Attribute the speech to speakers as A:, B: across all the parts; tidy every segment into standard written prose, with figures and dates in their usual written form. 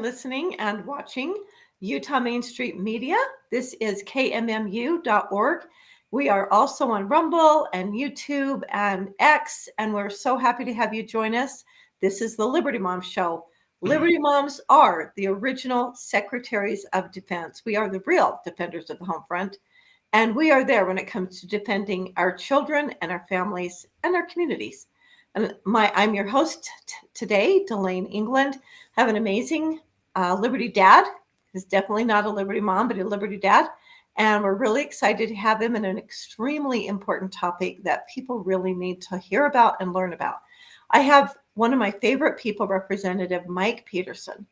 A: listening and watching Utah Main Street Media. This is KMMU.org. We are also on Rumble and YouTube and X, and we're so happy to have you join us. This is the Liberty Mom Show. Liberty Moms are the original Secretaries of Defense. We are the real defenders of the home front, and we are there when it comes to defending our children and our families and our communities. And I'm your host today, Dalane, England. I have an amazing Liberty dad. He's definitely not a Liberty mom, but a Liberty dad. And we're really excited to have him in an extremely important topic that people really need to hear about and learn about. I have one of my favorite people, Representative Mike Petersen.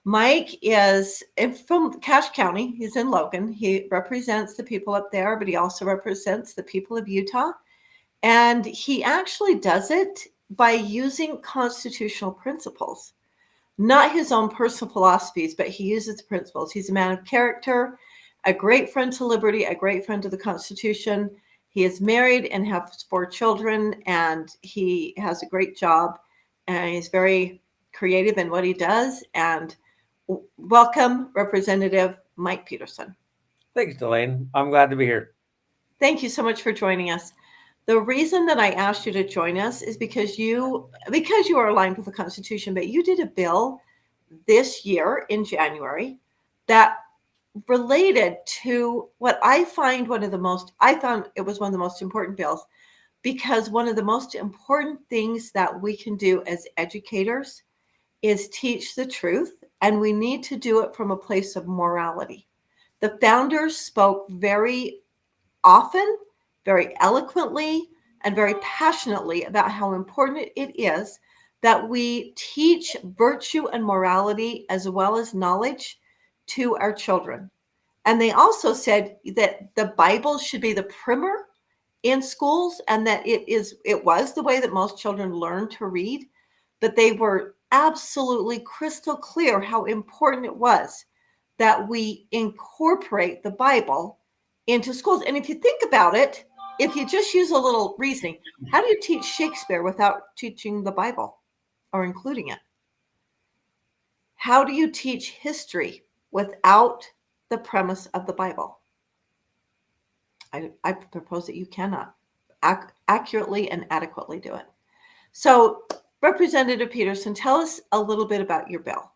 A: Mike is from Cache County. He's in Logan. He represents the people up there, but he also represents the people of Utah. And he actually does it by using constitutional principles, not his own personal philosophies, but he uses the principles. He's a man of character, a great friend to liberty, a great friend to the Constitution. He is married and has 4 children, and he has a great job, and he's very creative in what he does. And welcome, Representative Mike Petersen.
B: Thanks, Dalane. I'm glad to be here.
A: Thank you so much for joining us. The reason that I asked you to join us is because you are aligned with the Constitution, but you did a bill this year in January that related to what I found it was one of the most important bills, because one of the most important things that we can do as educators is teach the truth, and we need to do it from a place of morality. The founders spoke very often, very eloquently, and very passionately about how important it is that we teach virtue and morality as well as knowledge to our children. And they also said that the Bible should be the primer in schools, and that it was the way that most children learn to read, but they were absolutely crystal clear how important it was that we incorporate the Bible into schools. And if you think about it, if you just use a little reasoning, how do you teach Shakespeare without teaching the Bible or including it? How do you teach history without the premise of the Bible? I propose that you cannot accurately and adequately do it. So, Representative Petersen, tell us a little bit about your bill.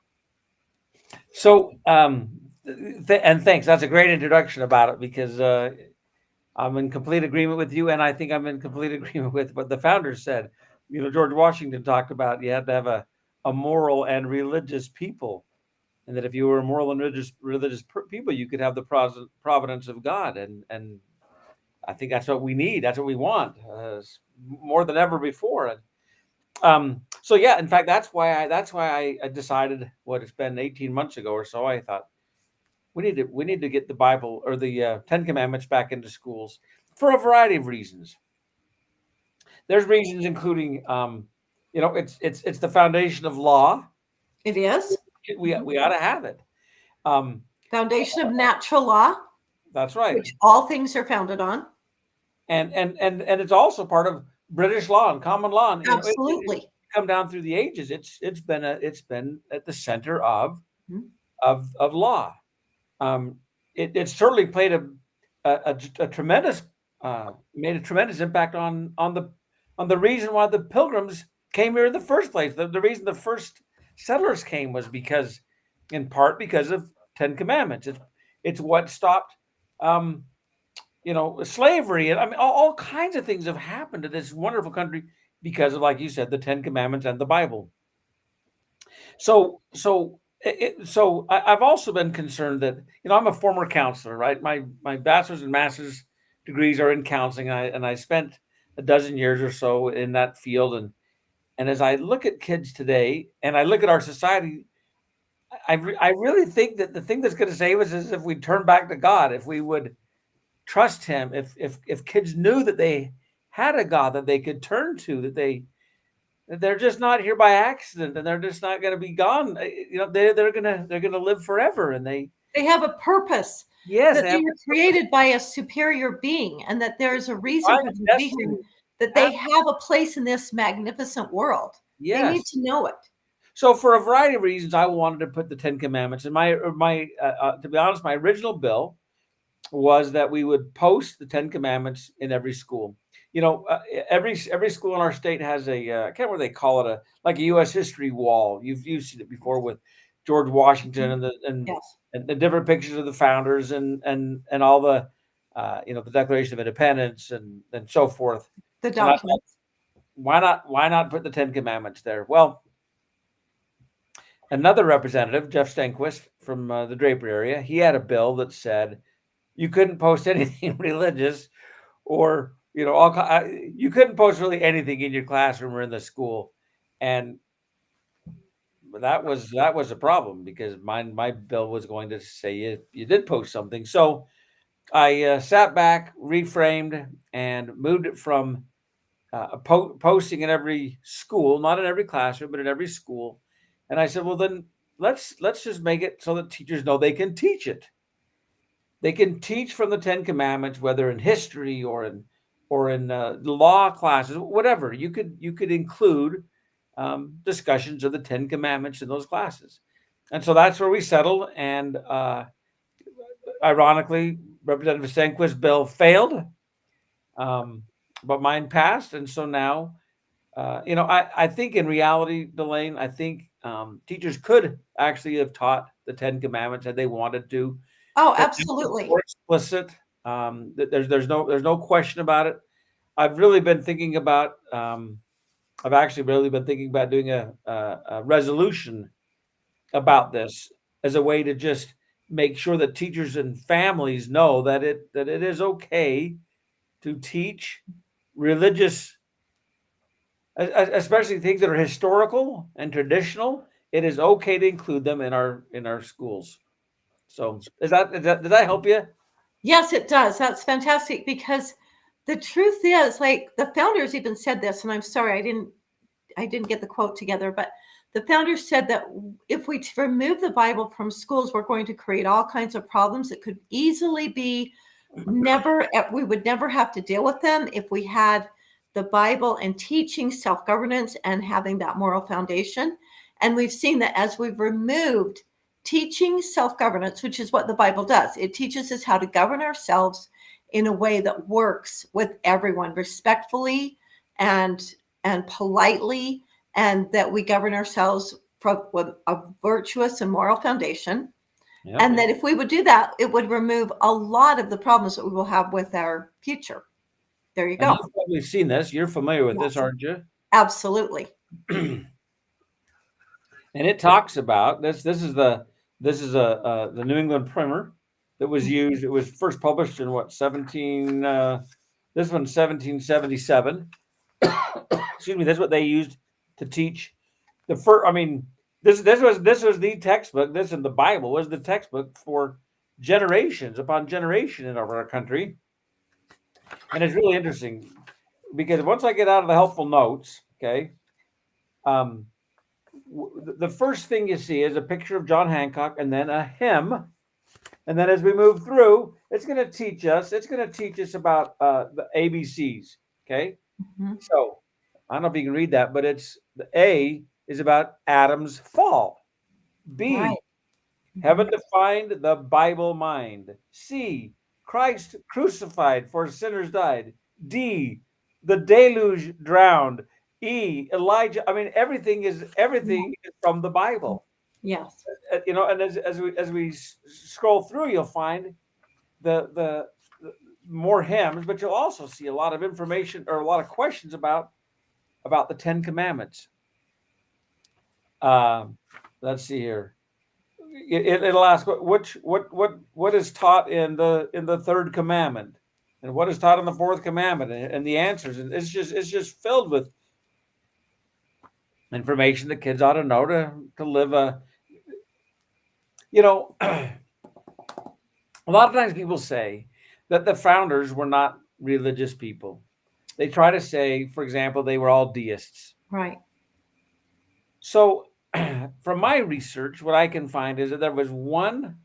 B: So, and thanks. That's a great introduction about it, because I'm in complete agreement with you, and I think I'm in complete agreement with what the founders said. George Washington talked about you had to have a moral and religious people, and that if you were a moral and religious people, you could have the providence of God, and I think that's what we need. That's what we want more than ever before. So yeah, in fact, that's why I decided, it's been 18 months ago or so. I thought we need to get the Bible or the 10 Commandments back into schools for a variety of reasons. There's reasons including, it's the foundation of law.
A: It is.
B: We ought to have it.
A: Foundation of natural law.
B: That's right.
A: Which all things are founded on.
B: And it's also part of British law and common law. And,
A: absolutely.
B: It's come down through the ages. It's been at the center of law. It certainly played a tremendous made a tremendous impact on the reason why the Pilgrims came here in the first place. The reason the first settlers came was in part because of 10 Commandments. It's what stopped slavery, and I mean all kinds of things have happened to this wonderful country because of, like you said, the 10 Commandments and the Bible. So I've also been concerned that, I'm a former counselor, right? My bachelor's and master's degrees are in counseling, and I spent a dozen years or so in that field. And as I look at kids today and I look at our society, I really think that the thing that's going to save us is if we turn back to God, if we would trust Him, if kids knew that they had a God that they could turn to, that they're just not here by accident, and they're just not going to be gone. They're gonna live forever, and they
A: have a purpose.
B: Yes,
A: that they were created by a superior being, and that there's a reason for them being, that they have a place in this magnificent world.
B: Yes.
A: They need to know it.
B: So for a variety of reasons, I wanted to put the Ten Commandments in to be honest, my original bill was that we would post the Ten Commandments in every school. Every school in our state has a I can't remember what they call it, a like a U.S. history wall. You've seen it before with George Washington
A: Yes.
B: and the different pictures of the founders and all the the Declaration of Independence and so forth.
A: The
B: And I,
A: documents.
B: why not put the Ten Commandments there? Well, another representative, Jeff Stenquist from the Draper area, he had a bill that said you couldn't post anything religious, or you couldn't post really anything in your classroom or in the school, and that was a problem because my bill was going to say you did post something. So I sat back, reframed, and moved it from posting in every school, not in every classroom, but in every school. And I said, well, then let's just make it so that teachers know they can teach it. They can teach from the Ten Commandments, whether in history or in law classes, whatever. You could include discussions of the Ten Commandments in those classes, and so that's where we settled. And ironically, Representative Stenquist's bill failed, but mine passed, and so now, I think in reality, Dalane, I think teachers could actually have taught the Ten Commandments had they wanted to.
A: Oh, absolutely.
B: More explicit. There's no question about it. I've really been thinking about. I've actually really been thinking about doing a resolution about this as a way to just make sure that teachers and families know that it is okay to teach religious, especially things that are historical and traditional. It is okay to include them in our schools. So did that help you?
A: Yes, it does. That's fantastic because the truth is, like the founders even said this, and I'm sorry I didn't get the quote together, but the founders said that if we remove the Bible from schools, we're going to create all kinds of problems that could easily be we would never have to deal with them if we had the Bible and teaching self-governance and having that moral foundation. And we've seen that as we've removed teaching self-governance, which is what the Bible does, it teaches us how to govern ourselves in a way that works with everyone respectfully and politely, and that we govern ourselves with a virtuous and moral foundation. Yep. And that if we would do that, it would remove a lot of the problems that we will have with our future. There you go.
B: And you've probably seen this. You're familiar with this, aren't you?
A: Absolutely.
B: And it talks about this. This is the New England Primer that was used. It was first published in what 17. This one's 1777. Excuse me. That's what they used to teach the first. I mean, this was the textbook. This in the Bible was the textbook for generations upon generation in our country. And it's really interesting because once I get out of the helpful notes, okay, the first thing you see is a picture of John Hancock and then a hymn. And then as we move through, it's going to teach us about the ABCs. Okay. Mm-hmm. So I don't know if you can read that, but it's the A is about Adam's fall. B, right. Heaven defined, the Bible mind. C, Christ crucified for sinners died. D, the deluge drowned. E, Elijah. I mean, everything is from the Bible.
A: Yes.
B: And as we scroll through, you'll find the more hymns, but you'll also see a lot of information or a lot of questions about the Ten Commandments. Let's see here. It'll ask what is taught in the third commandment, and what is taught in the fourth commandment, and the answers. And it's just filled with information that kids ought to know to live a. A lot of times people say that the founders were not religious people. They try to say, for example, they were all deists.
A: Right.
B: So from my research, what I can find is that there was one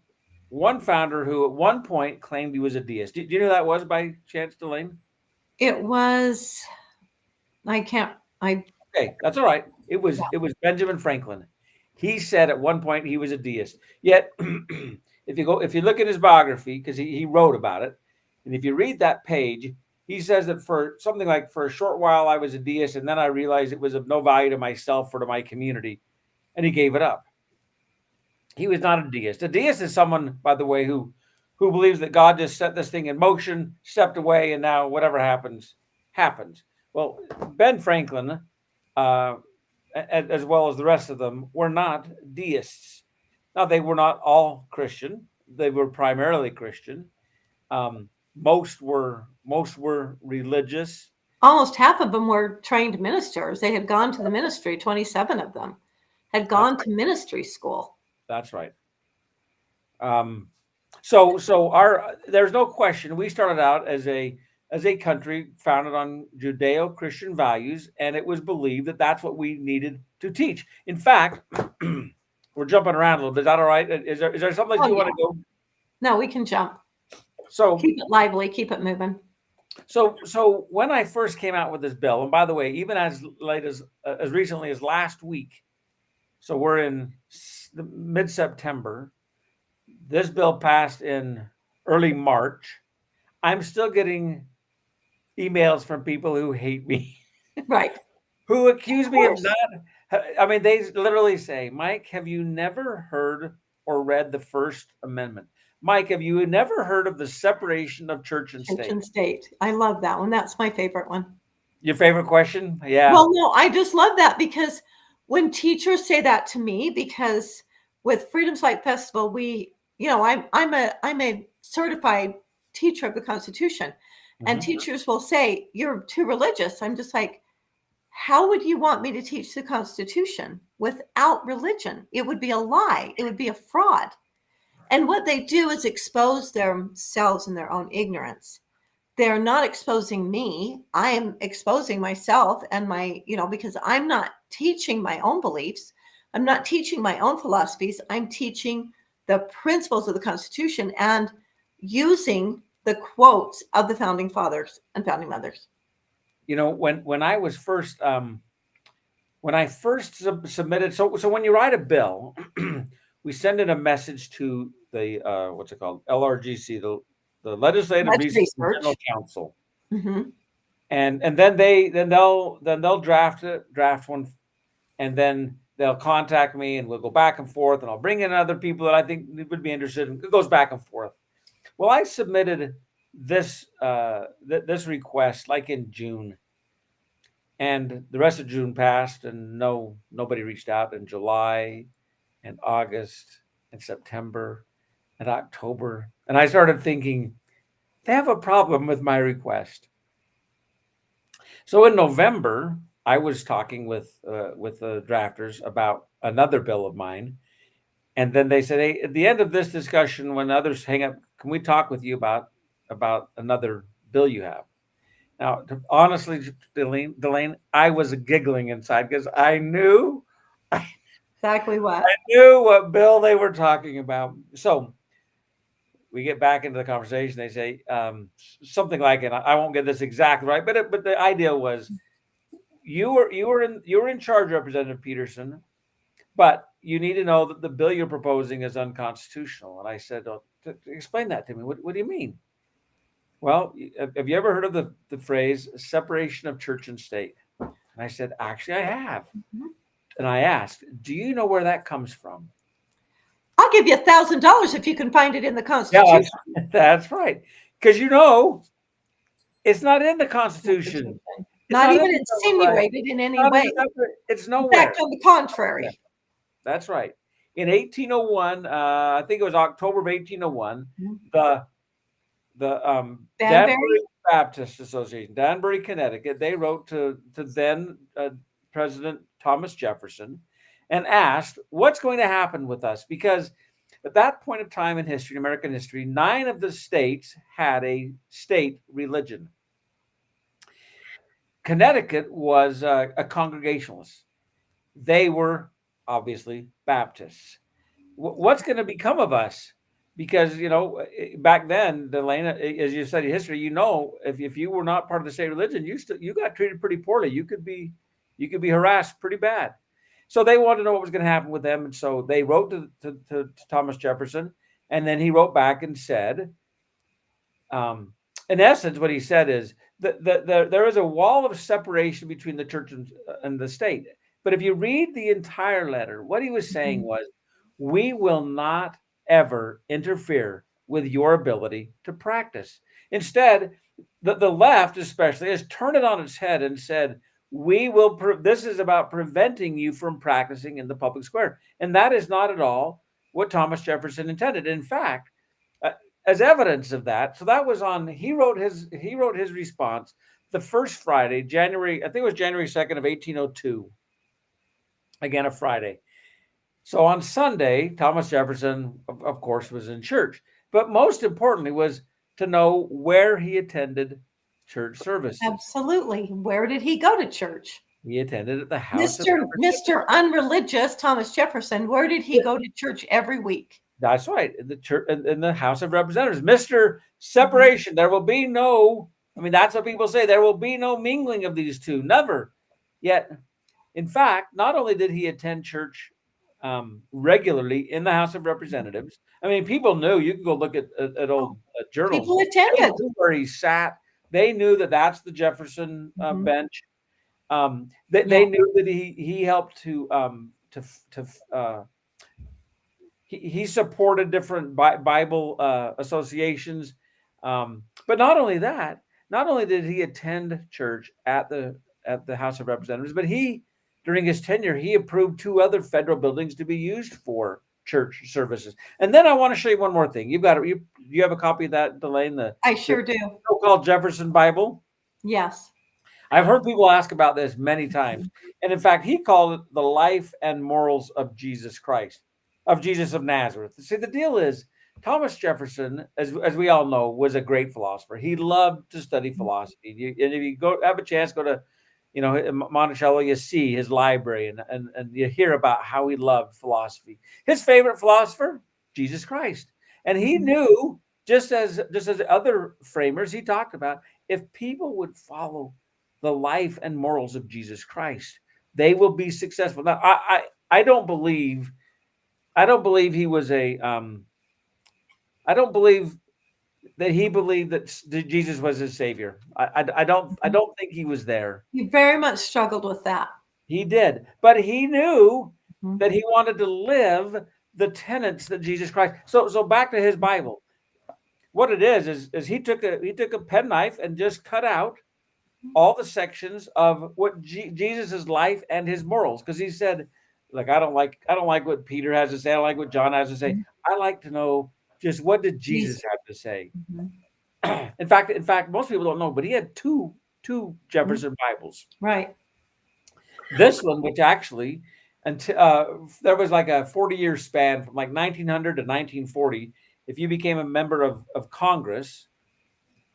B: founder who at one point claimed he was a deist. Do you know who that was by chance, Dalane?
A: It was, okay,
B: that's all right. It was Benjamin Franklin. He said at one point he was a deist. Yet, if you look at his biography, because he wrote about it, and if you read that page, he says that for something like for a short while I was a deist, and then I realized it was of no value to myself or to my community, and he gave it up. He was not a deist. A deist is someone, by the way, who believes that God just set this thing in motion, stepped away, and now whatever happens, happens. Well, Ben Franklin, as well as the rest of them, were not deists. Now, they were not all Christian. They were primarily Christian. Most were religious.
A: Almost half of them were trained ministers. They had gone to the ministry. 27 of them had gone to ministry school.
B: That's right. So there's no question. We started out as a country founded on Judeo-Christian values, and it was believed that that's what we needed to teach. In fact, we're jumping around a little bit. Is that all right? Is there something you want to go?
A: No, we can jump.
B: So
A: keep it lively, keep it moving.
B: So when I first came out with this bill, and by the way, even as late as recently as last week, so we're in mid-September. This bill passed in early March. I'm still getting emails from people who hate me.
A: Right.
B: Who accuse me of not. I mean, they literally say, Mike, have you never heard or read the First Amendment? Mike, have you never heard of the separation of church and state?
A: Church and state. I love that one. That's my favorite one.
B: Your favorite question? Yeah.
A: Well, no, I just love that because when teachers say that to me, because with Freedom's Light Festival, I'm a certified teacher of the Constitution, and teachers will say, you're too religious. I'm just like, how would you want me to teach the Constitution without religion? It would be a lie. It would be a fraud. And what they do is expose themselves in their own ignorance. They're not exposing me. I am exposing myself and because I'm not teaching my own beliefs. I'm not teaching my own philosophies. I'm teaching the principles of the Constitution and using the quotes of the founding fathers and founding mothers.
B: When I was first submitted, so when you write a bill, we send in a message to the what's it called, LRGC, the Legislative Research General Council, and then they'll draft one, and then they'll contact me, and we'll go back and forth, and I'll bring in other people that I think would be interested. It goes back and forth. Well, I submitted this request like in June, and the rest of June passed, and nobody reached out in July, and August, and September, and October, and I started thinking they have a problem with my request. So in November, I was talking with the drafters about another bill of mine, and then they said, "Hey, at the end of this discussion, when others hang up, can we talk with you about another bill you have?" Now, honestly, Dalane, I was giggling inside because I knew
A: exactly what
B: bill they were talking about. So we get back into the conversation. They say something like, and I won't get this exactly right, but the idea was you were in charge, Representative Petersen, but you need to know that the bill you're proposing is unconstitutional. And I said, explain that to me. What do you mean? Well, have you ever heard of the phrase separation of church and state? And I said, actually, I have. And I asked, do you know where that comes from?
A: I'll give you $1,000 if you can find it in the Constitution.
B: Yeah, that's right. Because it's not in the Constitution.
A: Not even insinuated in any way.
B: It's nowhere.
A: In fact, on the contrary.
B: Yeah. That's right. In 1801, I think it was October of 1801, the Danbury Baptist Association, Danbury, Connecticut, they wrote to then President Thomas Jefferson and asked, what's going to happen with us? Because at that point of time in history, in American history, 9 of the states had a state religion. Connecticut was a Congregationalist. They were obviously Baptists. What's going to become of us? Because, back then, Dalane, as you study history, if you were not part of the state religion, you got treated pretty poorly. You could be harassed pretty bad. So they wanted to know what was going to happen with them. And so they wrote to Thomas Jefferson. And then he wrote back and said, in essence, what he said is that there is a wall of separation between the church and the state. But if you read the entire letter, what he was saying was, we will not ever interfere with your ability to practice. Instead, the left especially has turned it on its head and said, this is about preventing you from practicing in the public square. And that is not at all what Thomas Jefferson intended. In fact, as evidence of that, so that was on, he wrote his response the first Friday, January, I think it was January 2nd of 1802, again, a Friday. So on Sunday, Thomas Jefferson, of course, was in church. But most importantly was to know where he attended church services.
A: Absolutely. Where did he go to church?
B: He attended at the house
A: Mr. Unreligious Thomas Jefferson, where did he go to church every week?
B: That's right. In the church, in the House of Representatives, Mr. Separation. There will be no, I mean, that's what people say. There will be no mingling of these two. Never. Yet, in fact, not only did he attend church regularly in the House of Representatives, I mean, people knew. You can go look at old journals.
A: People attended.
B: They knew where he sat. They knew that that's the Jefferson bench. They knew that he helped he supported different Bible associations. But not only did he attend church at the House of Representatives, but during his tenure, he approved 2 other federal buildings to be used for church services. And then I want to show you one more thing. You have a copy of that, Dalane?
A: I sure do.
B: So-called Jefferson Bible?
A: Yes.
B: I've heard people ask about this many times. And in fact, he called it the life and morals of Jesus Christ, of Jesus of Nazareth. See, the deal is, Thomas Jefferson, as we all know, was a great philosopher. He loved to study philosophy. And if you have a chance, go to, Monticello, you see his library and you hear about how he loved philosophy. His favorite philosopher, Jesus Christ. And he knew, just as other framers, he talked about, if people would follow the life and morals of Jesus Christ, they will be successful. Now, I don't believe he was I don't believe that he believed that Jesus was his savior. I don't think he was there.
A: He very much struggled with that.
B: He did, but he knew that he wanted to live the tenets that Jesus Christ. So back to his Bible. What it is he took a penknife and just cut out all the sections of what Jesus's life and his morals, because he said, like, I don't like what Peter has to say. I don't like what John has to say. I like to know just what did Jesus have to say. In fact, most people don't know, but he had two Jefferson Bibles.
A: Right.
B: This one, which actually, until there was like a 40-year span from like 1900 to 1940. If you became a member of Congress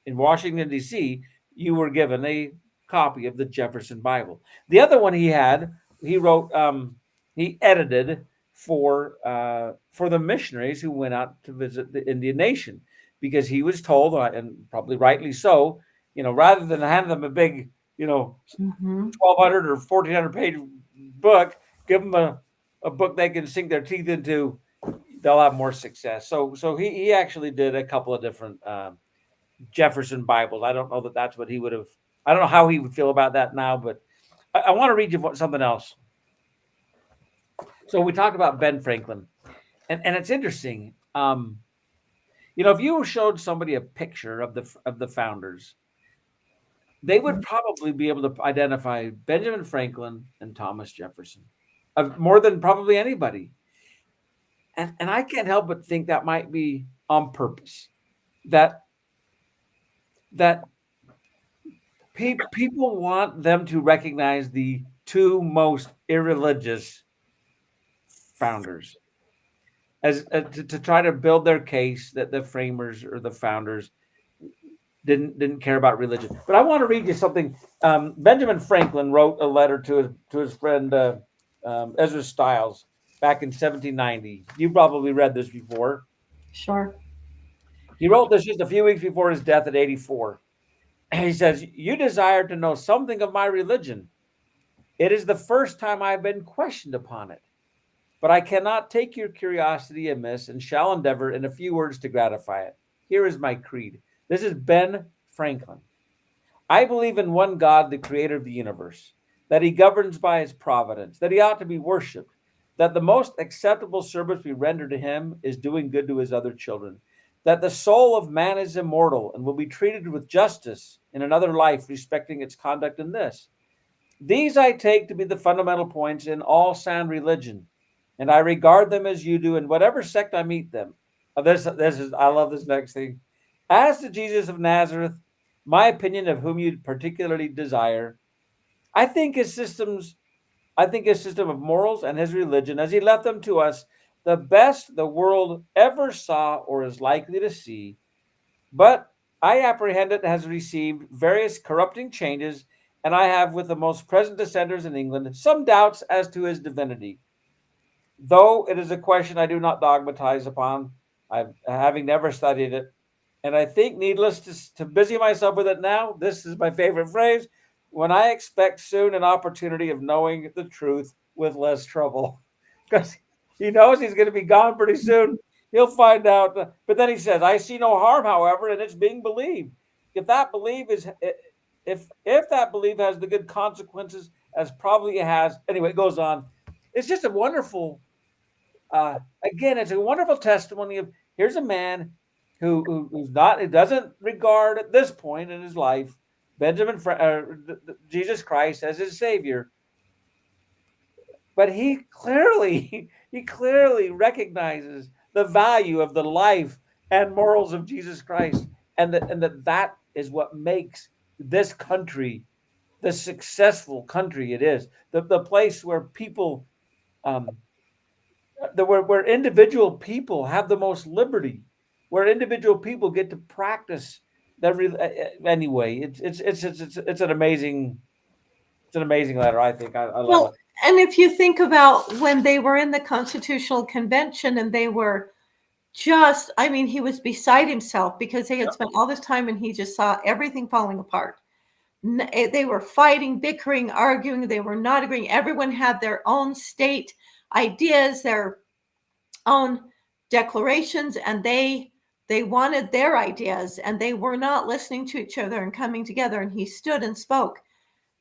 B: in Washington, D.C., you were given a copy of the Jefferson Bible. The other one he wrote, he edited for the missionaries who went out to visit the Indian nation, because he was told, and probably rightly so, rather than hand them a big, 1,200 or 1,400 page book, give them a book they can sink their teeth into. They'll have more success. So he actually did a couple of different Jefferson Bibles. I don't know that that's what he would have. I don't know how he would feel about that now, but I want to read you something else. So we talked about Ben Franklin, and it's interesting. If you showed somebody a picture of the founders, they would probably be able to identify Benjamin Franklin and Thomas Jefferson, more than probably anybody. And I can't help but think that might be on purpose. That people want them to recognize the 2 most irreligious founders, as to try to build their case that the framers or the founders didn't care about religion. But I want to read you something. Benjamin Franklin wrote a letter to his friend Ezra Stiles back in 1790. You probably read this before.
A: Sure.
B: He wrote this just a few weeks before his death at 84. He says, "You desire to know something of my religion. It is the first time I've been questioned upon it. But I cannot take your curiosity amiss and shall endeavor in a few words to gratify it. Here is my creed. This is Ben Franklin. I believe in one God, the creator of the universe, that he governs by his providence, that he ought to be worshiped, that the most acceptable service we render to him is doing good to his other children, that the soul of man is immortal and will be treated with justice in another life, respecting its conduct in this. These I take to be the fundamental points in all sound religion, and I regard them as you do in whatever sect I meet them. This is I love this next thing. As to Jesus of Nazareth, my opinion of whom you particularly desire, I think his systems, I think his system of morals and his religion, as he left them to us, the best the world ever saw or is likely to see. But I apprehend it has received various corrupting changes, and I have, with the most present dissenters in England, some doubts as to his divinity. Though it is a question I do not dogmatize upon, having never studied it, and I think needless to busy myself with it now. This is my favorite phrase: when I expect soon an opportunity of knowing the truth with less trouble, because he knows he's going to be gone pretty soon. He'll find out. But then he says, "I see no harm, however, in its being believed. If that belief is, if that belief has the good consequences, as probably it has." Anyway, it goes on. It's just a wonderful. Again, it's a wonderful testimony of here's a man who's not, it doesn't regard at this point in his life Jesus Christ as his savior, but he clearly recognizes the value of the life and morals of Jesus Christ, and that is what makes this country the successful country it is, the place where people um, where individual people have the most liberty, where individual people get to practice their anyway. It's an amazing letter. I think I love
A: Well,
B: it.
A: and if you think about when they were in the Constitutional Convention and they were just, I mean, he was beside himself because they had spent all this time and he just saw everything falling apart. They were fighting, bickering, arguing. They were not agreeing. Everyone had their own state ideas, their own declarations, and they wanted their ideas, and they were not listening to each other and coming together. And he stood and spoke,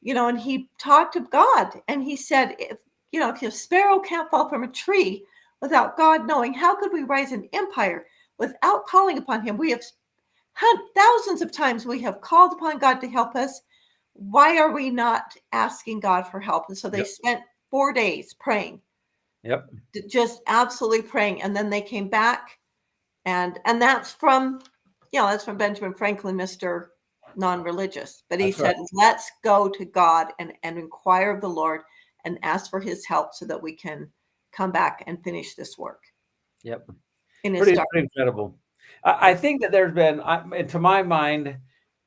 A: and he talked of God, and he said, if a sparrow can't fall from a tree without God knowing, how could we raise an empire without calling upon him? We have had thousands of times we have called upon God to help us. Why are we not asking God for help? And so they spent 4 days praying.
B: Yep.
A: Just absolutely praying. And then they came back, and that's from Benjamin Franklin, Mr. Non-religious. But he said, let's go to God and inquire of the Lord and ask for his help so that we can come back and finish this work.
B: Yep.
A: In his
B: Pretty incredible. I think that there's been, to my mind,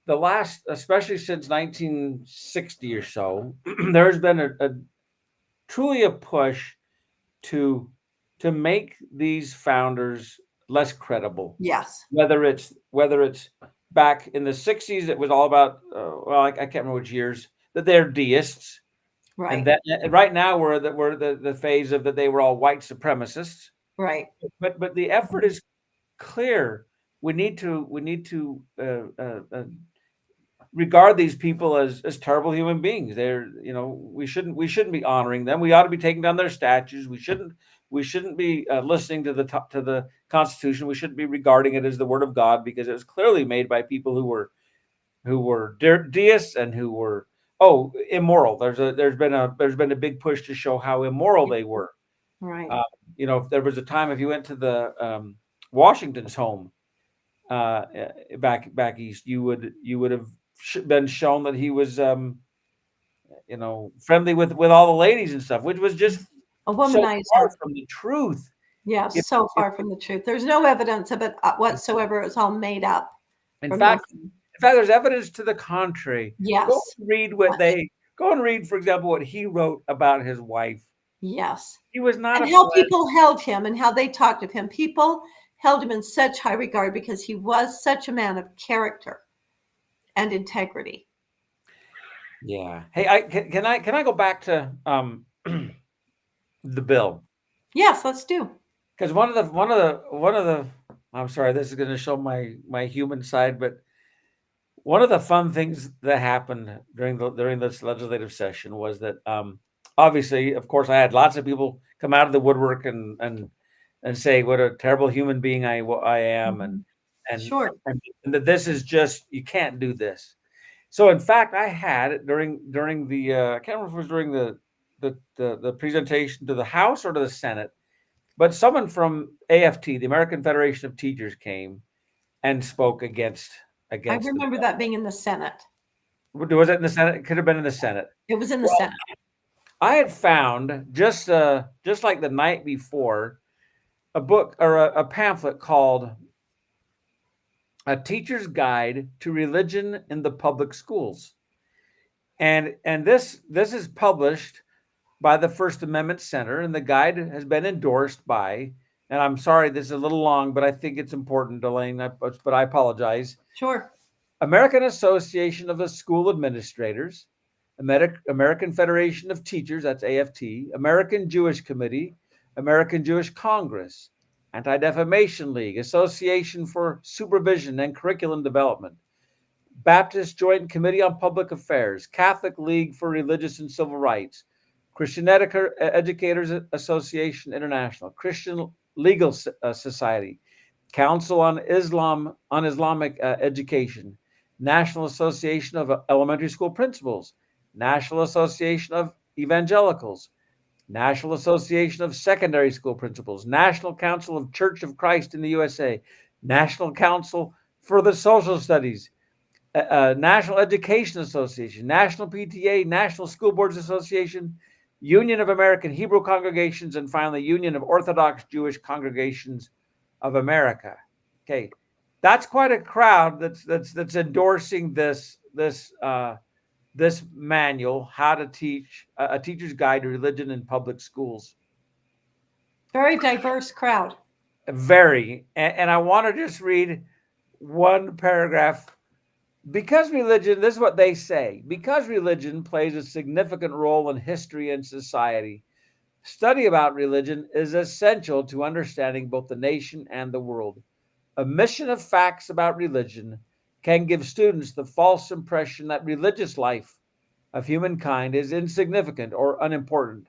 B: the last, especially since 1960 or so, there's been truly a push to make these founders less credible.
A: Yes.
B: Whether it's back in the 60s, it was all about I can't remember which years, that they're deists.
A: Right.
B: And right now we're the phase of that they were all white supremacists.
A: Right.
B: But the effort is clear. We need to regard these people as terrible human beings. They're, we shouldn't be honoring them. We ought to be taking down their statues. We shouldn't be listening to the Constitution. We shouldn't be regarding it as the Word of God, because it was clearly made by people who were deists and who were immoral. There's been a big push to show how immoral they were.
A: Right.
B: If there was a time, if you went to the Washington's home back east, you would have been shown that he was friendly with all the ladies and stuff, which was just
A: a womanizer.
B: So far from the truth.
A: Yeah, so far from the truth. There's no evidence of it whatsoever. It's all made up.
B: In fact, there's evidence to the contrary.
A: Yes.
B: Go and read, for example, what he wrote about his wife.
A: Yes.
B: He was not.
A: And how people held him and how they talked of him. People held him in such high regard because he was such a man of character and integrity.
B: Yeah. Hey, can I go back to the bill?
A: Yes, let's do.
B: Because one of the I'm sorry, this is going to show my human side, but one of the fun things that happened during this legislative session was that obviously, of course, I had lots of people come out of the woodwork and say what a terrible human being I am,
A: Mhm.
B: and
A: Sure.
B: and that this is just, you can't do this. So in fact, I had during the I can't remember if it was during the presentation to the House or to the Senate, but someone from AFT, the American Federation of Teachers, came and spoke
A: I
B: against the
A: remember that being in the Senate.
B: bill. Was it in the Senate? It could have been in the Senate.
A: It was in the
B: Well,
A: Senate.
B: I had found just like the night before a book or a pamphlet called "A Teacher's Guide to Religion in the Public Schools," and this is published by the First Amendment Center, and the guide has been endorsed by, and I'm sorry, this is a little long, but I think it's important, Dalane, but I apologize.
A: Sure.
B: American Association of the School Administrators, American Federation of Teachers, that's AFT, American Jewish Committee, American Jewish Congress, Anti-Defamation League, Association for Supervision and Curriculum Development, Baptist Joint Committee on Public Affairs, Catholic League for Religious and Civil Rights, Christian Educators Association International, Christian Legal Society, Council on Islamic Education, National Association of Elementary School Principals, National Association of Evangelicals, National Association of Secondary School Principals, National Council of Church of Christ in the USA, National Council for the Social Studies, National Education Association, National PTA, National School Boards Association, Union of American Hebrew Congregations, and finally Union of Orthodox Jewish Congregations of America. Okay, that's quite a crowd that's endorsing this manual, how to teach a teacher's guide to religion in public schools.
A: Very diverse crowd.
B: Very, and I want to just read one paragraph. Because religion, this is what they say, because religion plays a significant role in history and society, study about religion is essential to understanding both the nation and the world. Omission of facts about religion can give students the false impression that religious life of humankind is insignificant or unimportant.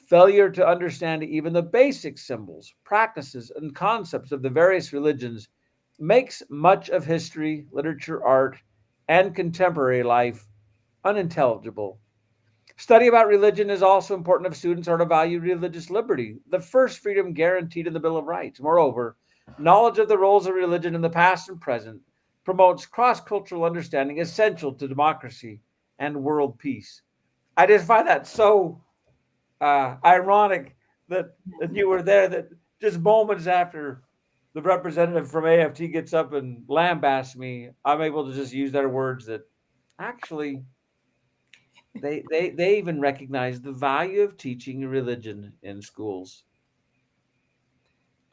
B: Failure to understand even the basic symbols, practices, and concepts of the various religions makes much of history, literature, art, and contemporary life unintelligible. Study about religion is also important if students are to value religious liberty, the first freedom guaranteed in the Bill of Rights. Moreover, knowledge of the roles of religion in the past and present promotes cross cultural understanding essential to democracy and world peace. I just find that so ironic that you were there, that just moments after the representative from AFT gets up and lambasts me, I'm able to just use their words that actually they even recognize the value of teaching religion in schools.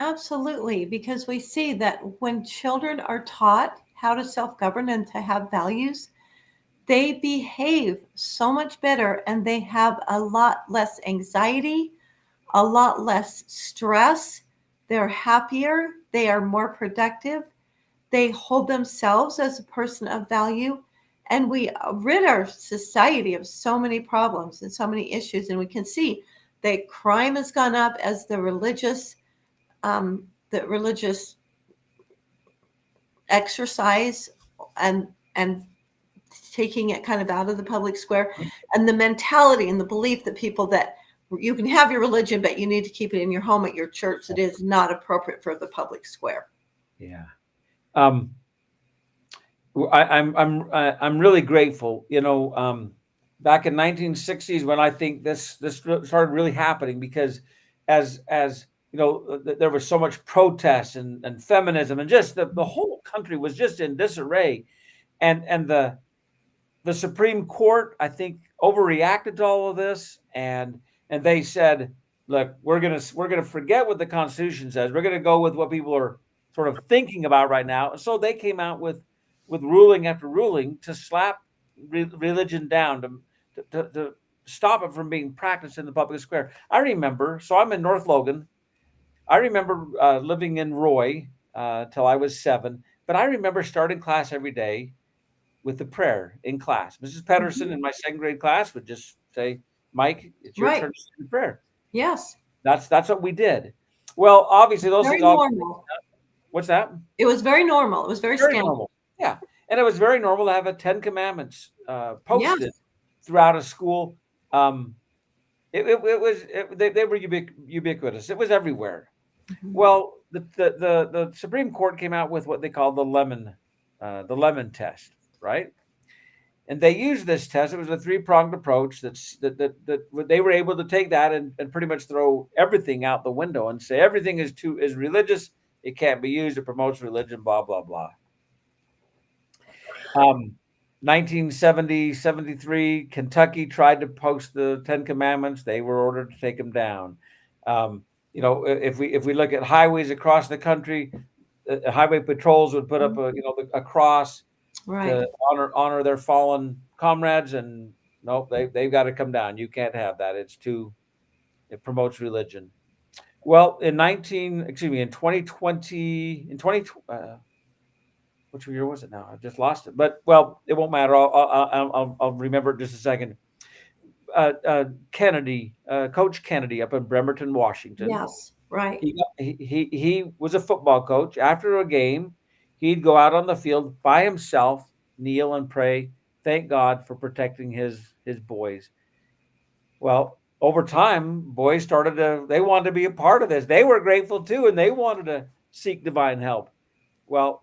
A: Absolutely, because we see that when children are taught how to self-govern and to have values, they behave so much better and they have a lot less anxiety, a lot less stress. They're happier, they are more productive, they hold themselves as a person of value, and we rid our society of so many problems and so many issues. And we can see that crime has gone up as the religious exercise and taking it kind of out of the public square, and the mentality and the belief that people that you can have your religion but you need to keep it in your home at your church, it is not appropriate for the public square.
B: Yeah. Um, I'm really grateful. Back in 1960s when I think this started really happening, because as there was so much protest and feminism, and just the whole country was just in disarray, and the Supreme Court, I think, overreacted to all of this, and they said, look, we're gonna forget what the Constitution says. We're gonna go with what people are sort of thinking about right now. So they came out with ruling after ruling to slap religion down to stop it from being practiced in the public square. I remember, so I'm in North Logan. I remember living in Roy till I was 7, but I remember starting class every day with the prayer in class. Mrs. Petersen in my second grade class would just say, "Mike, it's your
A: Right.
B: turn to say the prayer."
A: Yes.
B: That's what we did. Well, obviously those
A: Very
B: things all.
A: normal.
B: What's that?
A: It was very normal. It was very
B: Very
A: standard.
B: normal. Yeah, and it was very normal to have a Ten Commandments
A: Yes.
B: posted throughout a school. Um, they were ubiquitous. It was everywhere.
A: Mhm.
B: Well, the Supreme Court came out with what they call the lemon test, right? And they used this test. It was a 3-pronged approach that they were able to take that and pretty much throw everything out the window and say everything is religious. It can't be used. It promotes religion. Blah blah blah. 1970, 73, Kentucky tried to post the Ten Commandments. They were ordered to take them down. If we look at highways across the country, highway patrols would put up a cross
A: Right.
B: to honor their fallen comrades, and nope, they've got to come down. You can't have that. It promotes religion. Well, in 2020, which year was it now? I just lost it. But well, it won't matter. I'll remember it just a second. Kennedy, Coach Kennedy, up in Bremerton, Washington.
A: Yes. Right.
B: He was a football coach. After a game, he'd go out on the field by himself, kneel and pray. Thank God for protecting his boys. Well, over time, boys they wanted to be a part of this. They were grateful too, and they wanted to seek divine help. Well,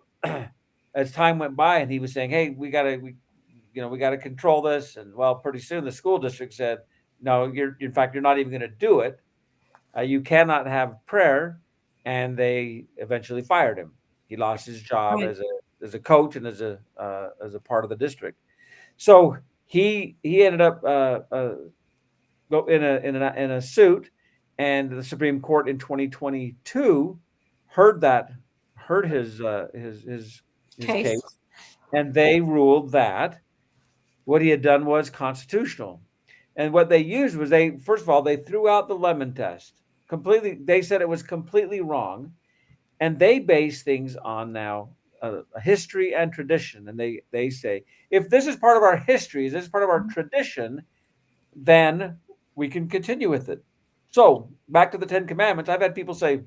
B: as time went by, and he was saying, "Hey, we got to control this." And well, pretty soon the school district said, "No, you're not even going to do it. You cannot have prayer," and they eventually fired him. He lost his job
A: Right.
B: as a coach and as a part of the district. So he ended up go in a suit, and the Supreme Court in 2022 heard his case, and they ruled that what he had done was constitutional. And what they used was first of all, they threw out the lemon test completely. They said it was completely wrong, and they base things on now history and tradition. And they say if this is part of our history, this is part of our tradition, then we can continue with it. So back to the Ten Commandments. I've had people say,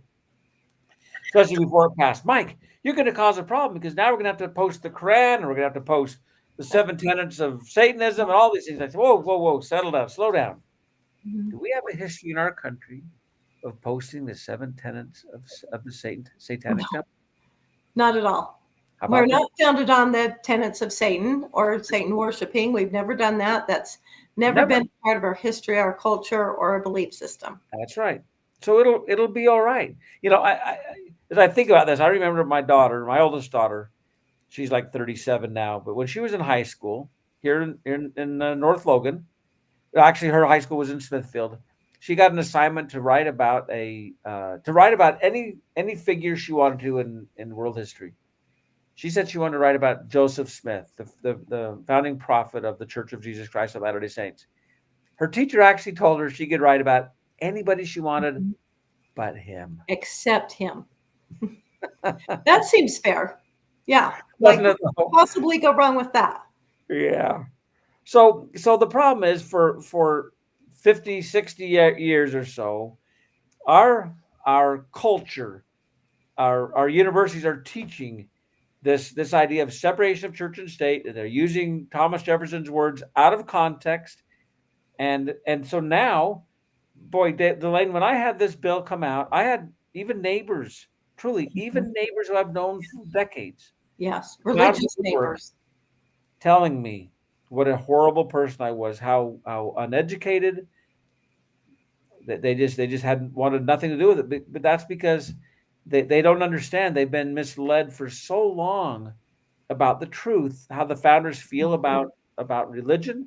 B: especially before it passed, Mike, you're going to cause a problem because now we're going to have to post the Quran, and we're going to have to post the 7 tenets of Satanism and all these things. I said, whoa, settle down, slow down.
A: Mhm.
B: Do we have a history in our country of posting the 7 tenets of the satanic temple?
A: Not at all. We're not founded on the tenets of Satan or Satan worshiping. We've never done that. That's never been part of our history, our culture, or our belief system.
B: That's right. So it'll be all right. As I think about this, I remember my oldest daughter. She's like 37 now, but when she was in high school here in North Logan, actually her high school was in Smithfield. She got an assignment to write about any figure she wanted to in world history. She said she wanted to write about Joseph Smith, the founding prophet of the Church of Jesus Christ of Latter-day Saints. Her teacher actually told her she could write about anybody she wanted but him.
A: Except him. That seems fair. Yeah.
B: Doesn't
A: Like,
B: it,
A: what could possibly go wrong with that?
B: Yeah. So the problem is for 50, 60 years or so, our culture, our universities are teaching this idea of separation of church and state, and they're using Thomas Jefferson's words out of context. And so now, boy, Dalane, when I had this bill come out, I had even neighbors who I've known for decades.
A: Yes. Religious neighbors.
B: Telling me what a horrible person I was, how uneducated, that they just hadn't wanted nothing to do with it. But that's because they don't understand. They've been misled for so long about the truth, how the founders feel about religion,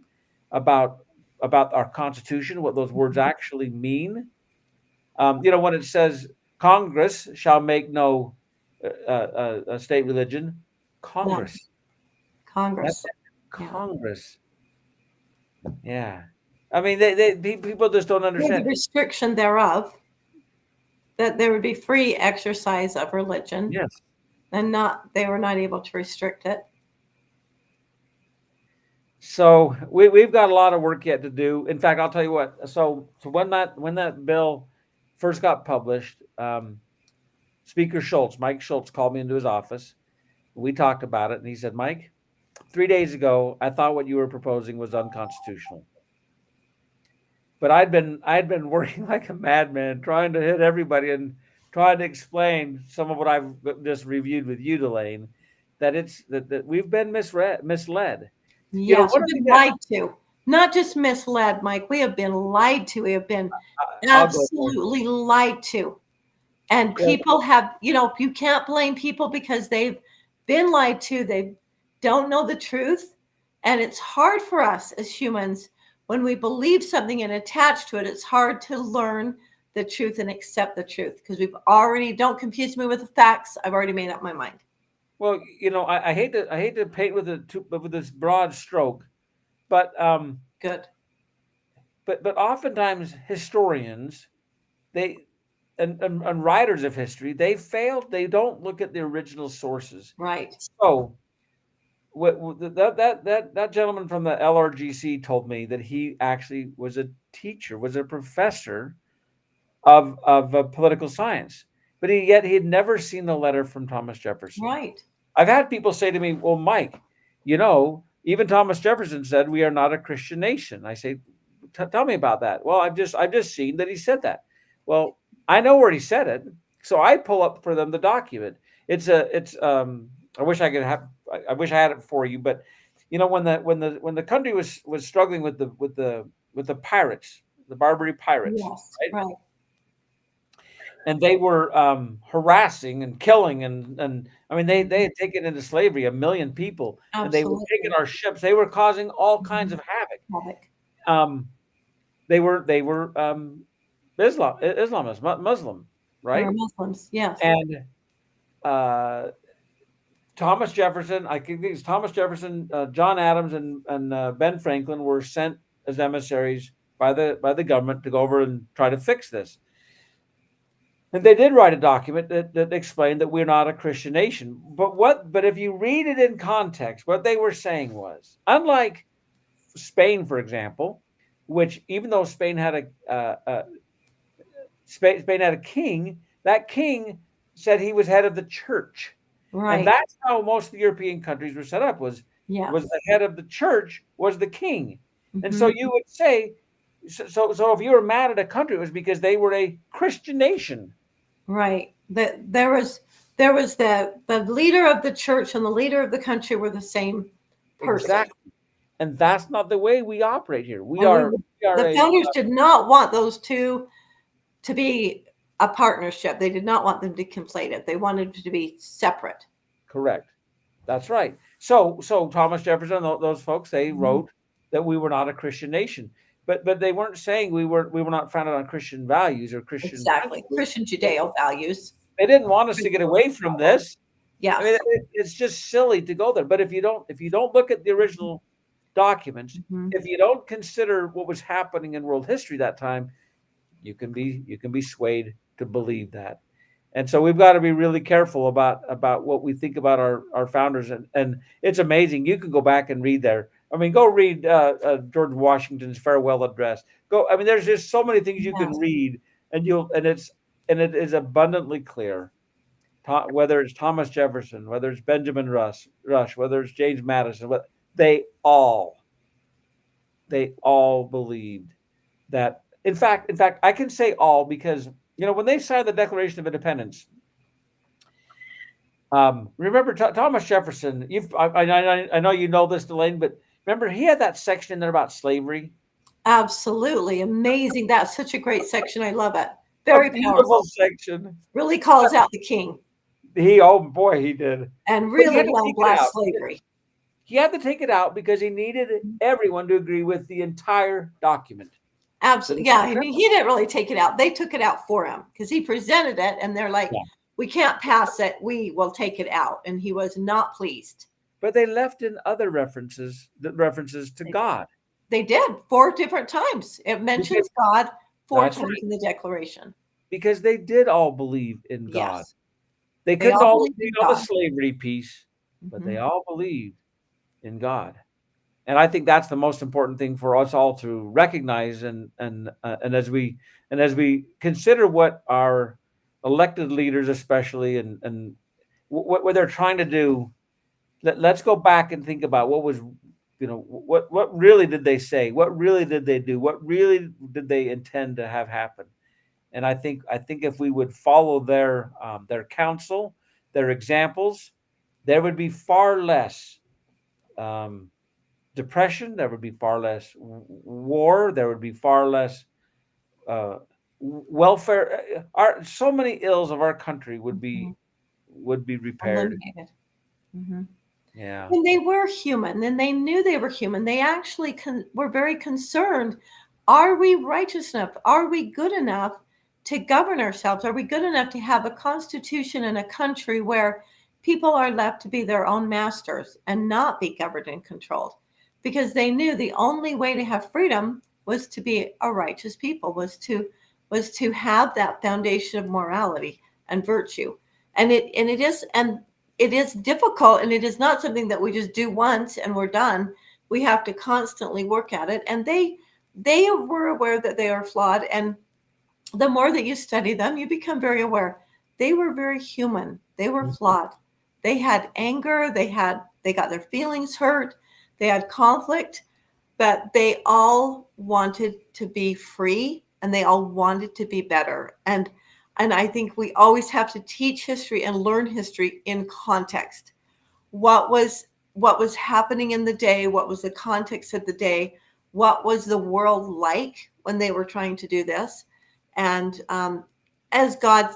B: about our Constitution, what those words actually mean. When it says Congress shall make no state religion, Congress.
A: Congress.
B: Congress. Yeah. I mean, people just don't
A: The
B: understand.
A: restriction thereof, that there would be free exercise of religion.
B: Yes.
A: And they were not able to restrict it.
B: So we've got a lot of work yet to do. In fact, I'll tell you what. So when that bill first got published, Speaker Schultz, Mike Schultz, called me into his office. We talked about it, and he said, "Mike, 3 days ago, I thought what you were proposing was unconstitutional. But I'd been working like a madman, trying to hit everybody and trying to explain some of what I've just reviewed with you, Dalane, that it's that we've been misled."
A: Yes, we've been lied to. Not just misled, Mike. We have been lied to. We have been absolutely lied to. And people have, you can't blame people because they've been lied to. They don't know the truth. And it's hard for us as humans when we believe something and attach to it. It's hard to learn the truth and accept the truth because don't confuse me with the facts. I've already made up my mind.
B: Well, I hate to paint with this broad stroke, but
A: good.
B: But oftentimes historians, and writers of history, they fail. They don't look at the original sources.
A: Right.
B: So, that gentleman from the LRGC told me that he actually was a teacher, was a professor of political science, but he had never seen the letter from Thomas Jefferson.
A: Right.
B: I've had people say to me, "Well, Mike, even Thomas Jefferson said we are not a Christian nation." I say, "Tell me about that." "Well, I've just seen that he said that." Well, I know where he said it, so I pull up for them the document. I wish I had it for you, but when the country was struggling with the pirates, the Barbary pirates,
A: yes, right.
B: And they were harassing and killing, and I mean they had taken into slavery 1 million people.
A: Absolutely.
B: And they were taking our ships. They were causing all kinds of havoc. They were Islamists, Muslim, right?
A: Or Muslims, yes.
B: And Thomas Jefferson, I think it's Thomas Jefferson, John Adams, and Ben Franklin were sent as emissaries by the government to go over and try to fix this. And they did write a document that explained that we're not a Christian nation. But if you read it in context, what they were saying was, unlike Spain, for example, which even though Spain had a king, that king said he was head of the church. Right. And that's how most of the European countries were set up, was the head of the church was the king. Mm-hmm. And so you would say, so if you were mad at a country, it was because they were a Christian nation.
A: Right. There was the leader of the church and the leader of the country were the same person.
B: Exactly. And that's not the way we operate here.
A: The founders did not want those two to be a partnership. They did not want them to conflate it. They wanted it to be separate.
B: Correct. That's right. So Thomas Jefferson, those folks, they wrote that we were not a Christian nation. But they weren't saying we were not founded on Christian values or Christian
A: Christian Judeo values.
B: They didn't want us to get away from this.
A: Yeah,
B: I mean, it's just silly to go there. But if you don't look at the original documents, if you don't consider what was happening in world history that time, you can be swayed to believe that. And so we've got to be really careful about what we think about our founders. And it's amazing. You can go back and read go read George Washington's farewell address. There's just so many things you can read, and it is abundantly clear. Whether it's Thomas Jefferson, whether it's Benjamin Rush, whether it's James Madison, they all believed that. In fact, I can say all because when they signed the Declaration of Independence. Remember Thomas Jefferson? I know you know this, Dalane, but remember he had that section in there about slavery.
A: Absolutely amazing! That's such a great section. I love it. Very
B: beautiful section.
A: Really calls out the king.
B: He did, and
A: really blast slavery.
B: He had to take it out because he needed everyone to agree with the entire document.
A: Absolutely, yeah. He didn't really take it out. They took it out for him because he presented it, and they're like, "We can't pass it. We will take it out." And he was not pleased.
B: but they left in other references to God.
A: They did 4 different times. It mentions God 4
B: That's
A: times
B: right.
A: in the Declaration.
B: Because they did all believe in God.
A: Yes.
B: They
A: They
B: couldn't
A: all
B: all
A: believed
B: agree
A: in
B: on the
A: God.
B: slavery piece, but they
A: Mhm.
B: all believed in God. And I think that's the most important thing for us all to recognize. And as we consider what our elected leaders, especially, and what they're trying to do, let's go back and think about what was, what really did they say? What really did they do? What really did they intend to have happen? And I think if we would follow their counsel, their examples, there would be far less depression. There would be far less war. There would be far less uh, welfare. So many ills of our country would
A: Mhm.
B: be repaired.
A: Eliminated. Mhm.
B: Yeah.
A: And they were human, and they knew they were human. They actually were very concerned. Are we righteous enough? Are we good enough to govern ourselves? Are we good enough to have a constitution in a country where people are left to be their own masters and not be governed and controlled? Because they knew the only way to have freedom was to be a righteous people, was to have that foundation of morality and virtue. And it is difficult, and it is not something that we just do once and we're done. We have to constantly work at it. And they were aware that they are flawed. And the more that you study them, you become very aware they were very human. They were flawed. They had anger. They got their feelings hurt. They had conflict, but they all wanted to be free, and they all wanted to be better. And I think we always have to teach history and learn history in context. What was happening in the day? What was the context of the day? What was the world like when they were trying to do this? And as God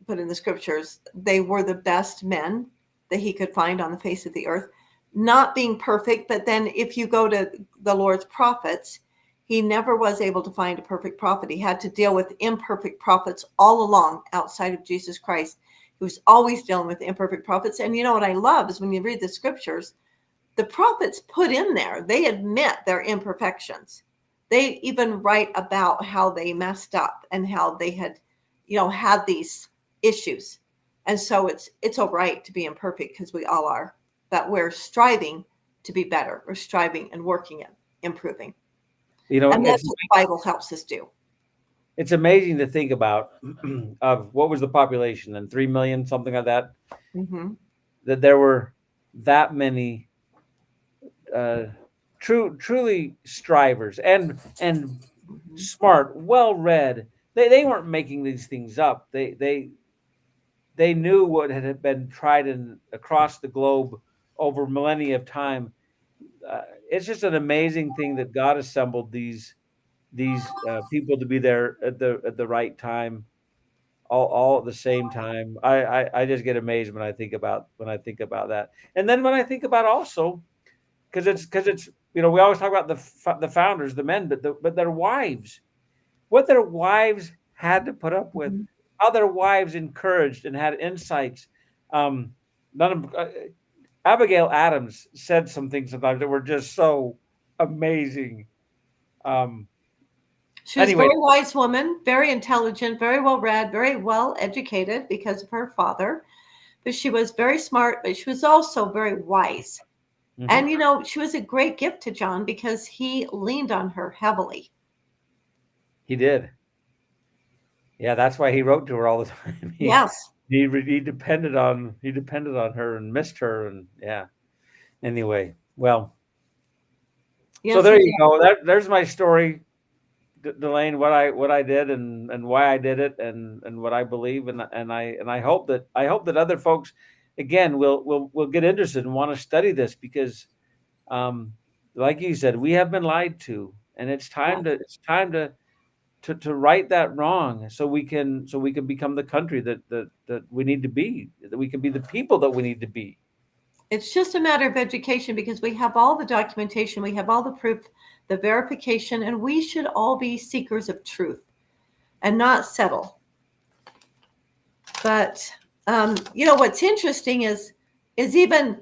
A: put in the scriptures, they were the best men that he could find on the face of the earth, not being perfect. But then if you go to the Lord's prophets, he never was able to find a perfect prophet. He had to deal with imperfect prophets all along outside of Jesus Christ. He was always dealing with imperfect prophets. And you know what I love is when you read the scriptures, the prophets put in there, they admit their imperfections. They even write about how they messed up and how they had, had these issues. And so it's all right to be imperfect, because we all are, but we're striving to be better. We're striving and working at improving. And that's what the Bible helps us do.
B: It's amazing to think about of what was the population, and 3 million, something like that,
A: Mm-hmm.
B: that there were that many truly strivers and
A: Mm-hmm.
B: smart, well read. They weren't making these things up. They knew what had been tried across the globe over millennia of time. It's just an amazing thing that God assembled these people to be there at the right time, all at the same time. I just get amazed when I think about that. And then when I think about also, because it's we always talk about the founders, the men, but their wives, what their wives had to put up with,
A: Mm-hmm.
B: how their wives encouraged and had insights. None of Abigail Adams said some things sometimes that were just so amazing.
A: She was a
B: Anyway,
A: very wise woman, very intelligent, very well read, very well educated because of her father. But she was very smart, but she was also very wise.
B: mhm,
A: And, she was a great gift to John because he leaned on her heavily.
B: he did. Yeah, that's why he wrote to her all the time.
A: Yes.
B: He depended on her and missed her, and yeah. Anyway, well, so
A: Yes,
B: there
A: he
B: you
A: did.
B: go. There's my story, Delane. What I did and why I did it, and what I believe, and I hope that other folks, again, will get interested and want to study this, because, um, like you said, we have been lied to, and it's
A: Yeah.
B: time to right that wrong, so we can become the country that we need to be, that we can be the people that we need to be.
A: It's just a matter of education, because we have all the documentation, we have all the proof, the verification, and we should all be seekers of truth and not settle. But, what's interesting is is even,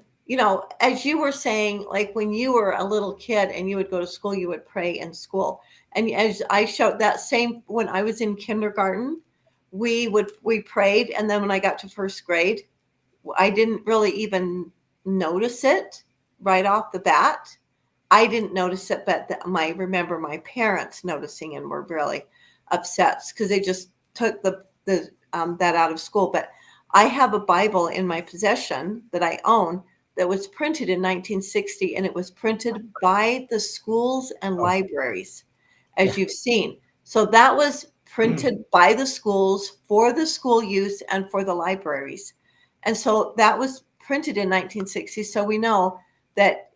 A: as you were saying, like when you were a little kid and you would go to school, you would pray in school. And as I showed that same, when I was in kindergarten, we prayed. And then when I got to first grade, I didn't really even notice it right off the bat. I didn't notice it, but remember my parents noticing and were really upset because they just took that out of school. But I have a Bible in my possession that I own that was printed in 1960, and it was printed by the schools and libraries, as you've seen. So that was printed by the schools for the school use and for the libraries. And so that was printed in 1960. So we know that,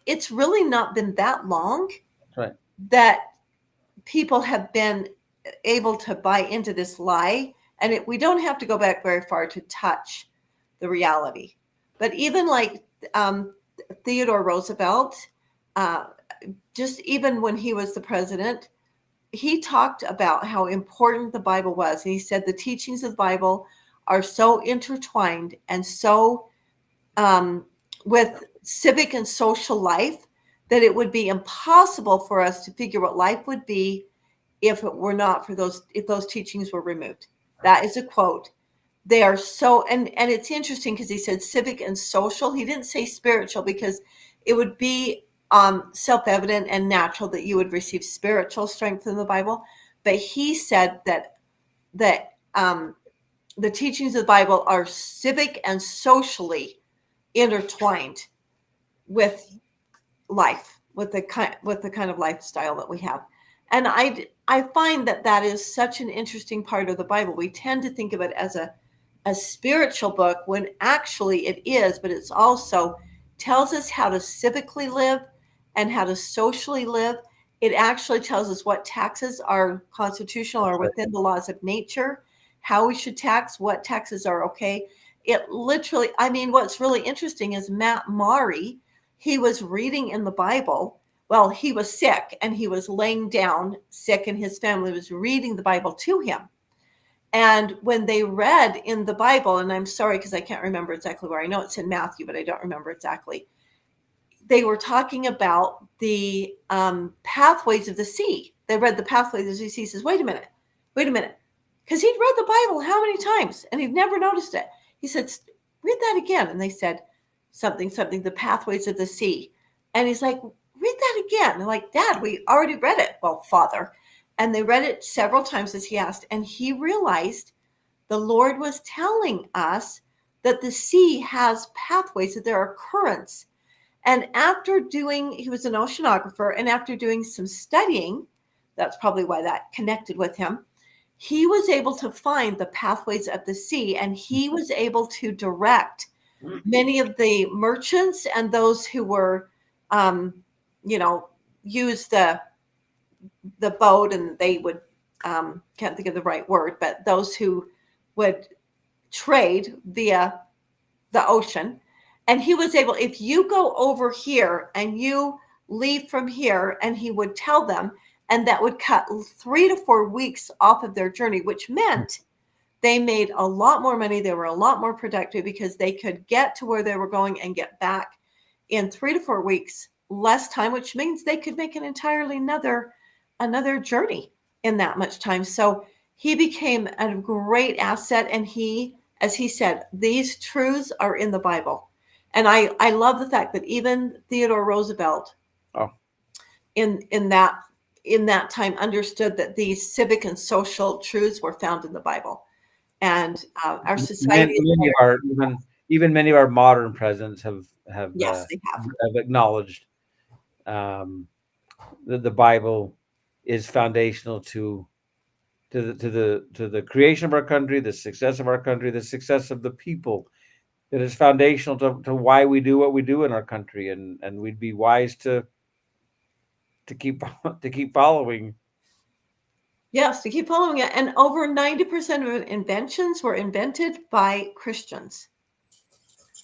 A: it's really not been that long
B: Right.
A: that people have been able to buy into this lie. And we don't have to go back very far to touch the reality. But even like Theodore Roosevelt, just even when he was the president, he talked about how important the Bible was. And he said the teachings of the Bible are so intertwined and so with civic and social life that it would be impossible for us to figure what life would be if it were not for if those teachings were removed. That is a quote. They are so, and it's interesting because he said civic and social. He didn't say spiritual because it would be self-evident and natural that you would receive spiritual strength in the Bible. But he said that the teachings of the Bible are civic and socially intertwined with life, with the kind of lifestyle that we have. And I find that is such an interesting part of the Bible. We tend to think of it as a spiritual book when actually it is, but it's also tells us how to civically live and how to socially live. It actually tells us what taxes are constitutional or within the laws of nature, how we should tax, what taxes are okay. It literally, what's really interesting is Matt Maury, he was reading in the Bible. Well, he was sick and he was laying down sick and his family was reading the Bible to him. And when they read in the Bible, and I'm sorry because I can't remember exactly where, I know it's in Matthew, but I don't remember exactly. They were talking about the pathways of the sea. They read the pathways of the sea. He says, wait a minute. Because he'd read the Bible how many times and he'd never noticed it. He said, read that again. And they said something, the pathways of the sea. And he's like, read that again. They're like, Dad, we already read it. Well, Father. And they read it several times as he asked. And he realized the Lord was telling us that the sea has pathways, that there are currents. And he was an oceanographer, and after doing some studying, that's probably why that connected with him, he was able to find the pathways of the sea, and he was able to direct many of the merchants and those who were, use the boat, and they would, can't think of the right word, but those who would trade via the ocean. And he was able, if you go over here and you leave from here, and he would tell them, and that would cut 3 to 4 weeks off of their journey, which meant they made a lot more money. They were a lot more productive because they could get to where they were going and get back in 3 to 4 weeks, less time, which means they could make an entirely another journey in that much time. So he became a great asset. And as he said, these truths are in the Bible. And I love the fact that even Theodore Roosevelt in that time understood that these civic and social truths were found in the Bible. And our society,
B: many of our modern presidents have
A: yes, they
B: have acknowledged that the Bible is foundational to the creation of our country, the success of our country, the success of the people. That is foundational to why we do what we do in our country, and we'd be wise to keep following.
A: Yes, to keep following it. And over 90% of inventions were invented by Christians,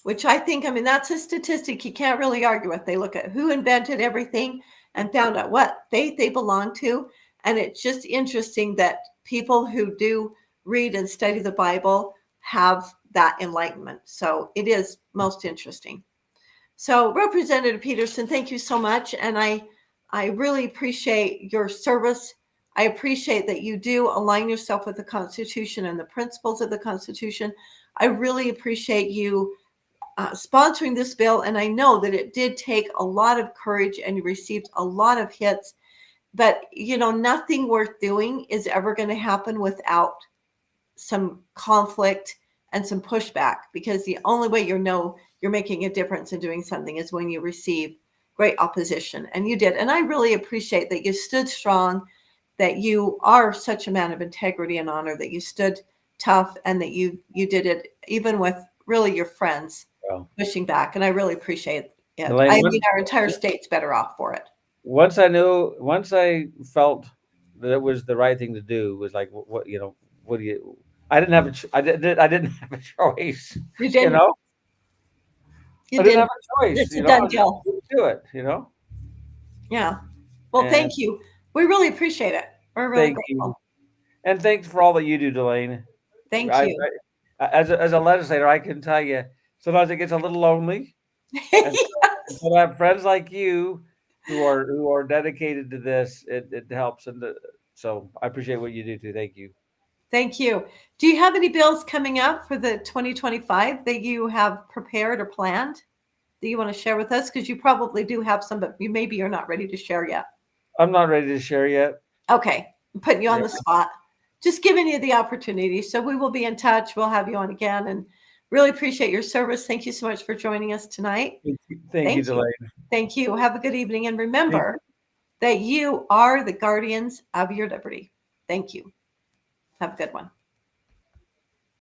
A: which I think, that's a statistic you can't really argue with. They look at who invented everything and found out what faith they belong to. And it's just interesting that people who do read and study the Bible have that enlightenment. So it is most interesting. So Representative Petersen, thank you so much. And I really appreciate your service. I appreciate that you do align yourself with the Constitution and the principles of the Constitution. I really appreciate you sponsoring this bill. And I know that it did take a lot of courage and you received a lot of hits. But, nothing worth doing is ever going to happen without some conflict and some pushback, because the only way you're making a difference in doing something is when you receive great opposition. And you did. And I really appreciate that you stood strong, that you are such a man of integrity and honor, that you stood tough, and that you did it even with really your friends pushing back. And I really appreciate it.
B: Dalane,
A: I mean, our entire state's better off for it.
B: Once I felt that it was the right thing to do, was like, what do you? I didn't have I didn't have a choice.
A: You didn't.
B: I didn't have a choice.
A: It's a done deal.
B: Do it.
A: Yeah. Well, thank you. We really appreciate it. We're really grateful.
B: And thanks for all that you do, Dalane.
A: Thank you.
B: As a legislator, I can tell you, sometimes it gets a little lonely. Yes. So I have friends like you who are dedicated to this. It helps, and so I appreciate what you do too. Thank you.
A: Thank you. Do you have any bills coming up for the 2025 that you have prepared or planned that you want to share with us? Because you probably do have some, but you're not ready to share yet.
B: I'm not ready to share yet.
A: Okay. I'm putting you on the spot. Just giving you the opportunity. So we will be in touch. We'll have you on again, and really appreciate your service. Thank you so much for joining us tonight.
B: Thank you, Dalane.
A: Thank you. Have a good evening. And remember that you are the guardians of your liberty. Thank you. Have a good one.